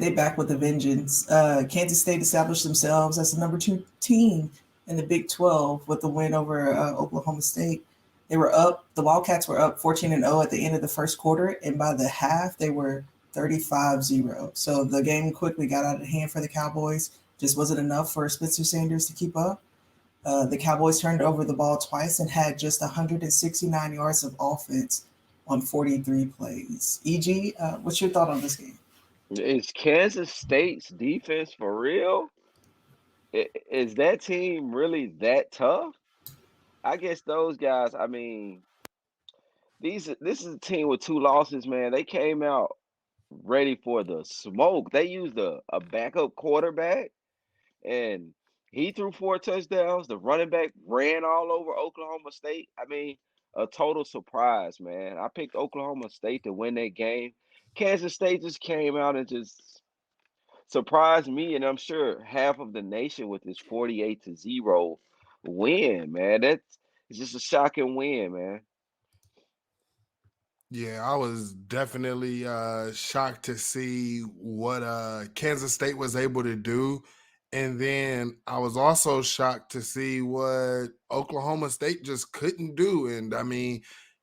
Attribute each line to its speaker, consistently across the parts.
Speaker 1: They back with a vengeance. Kansas State established themselves as the number 2 team in the Big 12 with the win over Oklahoma State. They were up. The Wildcats were up 14-0 at the end of the first quarter, and by the half, they were 35-0. So the game quickly got out of hand for the Cowboys. Just wasn't enough for Spencer Sanders to keep up. The Cowboys turned over the ball twice and had just 169 yards of offense on 43 plays. EG, what's your thought on this game?
Speaker 2: Is Kansas State's defense for real? Is that team really that tough? I guess those guys, I mean, this is a team with two losses, man. They came out ready for the smoke. They used a backup quarterback, and he threw four touchdowns. The running back ran all over Oklahoma State. I mean, a total surprise, man. I picked Oklahoma State to win that game. Kansas State just came out and just surprised me, and I'm sure half of the nation with this 48-0 win, man. That's it's just a shocking win, man.
Speaker 3: Yeah, I was definitely shocked to see what Kansas State was able to do. And then I was also shocked to see what Oklahoma State just couldn't do. And I mean,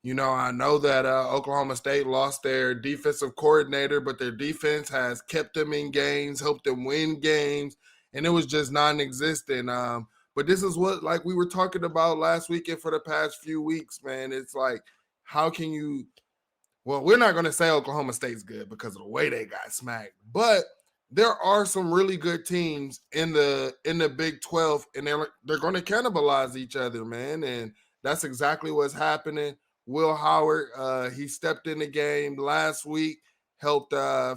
Speaker 3: I know that Oklahoma State lost their defensive coordinator, but their defense has kept them in games, helped them win games, and it was just non-existent. But this is what, like we were talking about last weekend for the past few weeks, man. It's like, how can you – well, we're not going to say Oklahoma State's good because of the way they got smacked, but there are some really good teams in the Big 12, and they're going to cannibalize each other, man, and that's exactly what's happening. Will Howard, he stepped in the game last week, helped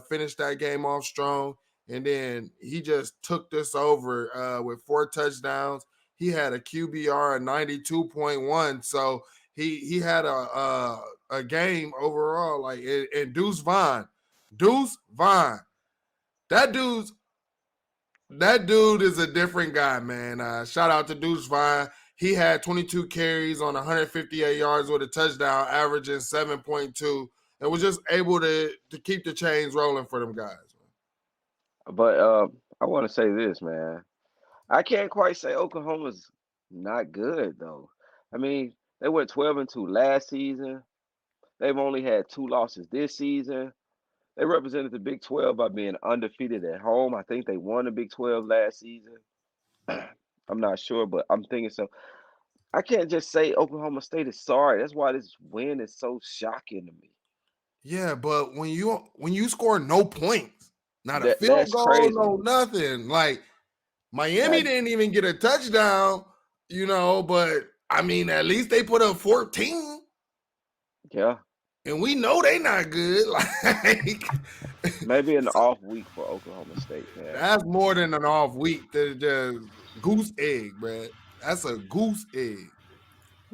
Speaker 3: finish that game off strong, and then he just took this over with 4 touchdowns. He had a QBR of 92.1, so he had a game overall. Like, and Deuce Vaughn, that dude is a different guy, man. Shout out to Deuce Vaughn. He had 22 carries on 158 yards with a touchdown, averaging 7.2, and was just able to keep the chains rolling for them guys.
Speaker 2: But I want to say this, man. I can't quite say Oklahoma's not good though. I mean, they went 12-2 last season. They've only had 2 losses this season. They represented the Big 12 by being undefeated at home. I think they won the Big 12 last season. I'm not sure, but I'm thinking so. I can't just say Oklahoma State is sorry. That's why this win is so shocking to me.
Speaker 3: Yeah, but when you score no points, not a field
Speaker 2: That's
Speaker 3: goal,
Speaker 2: crazy.
Speaker 3: no nothing. Like Miami didn't even get a touchdown, but I mean, at least they put up 14.
Speaker 2: Yeah.
Speaker 3: And we know they not good. Like
Speaker 2: maybe an off week for Oklahoma State, man.
Speaker 3: That's more than an off week. They're just goose egg, man. That's a goose egg.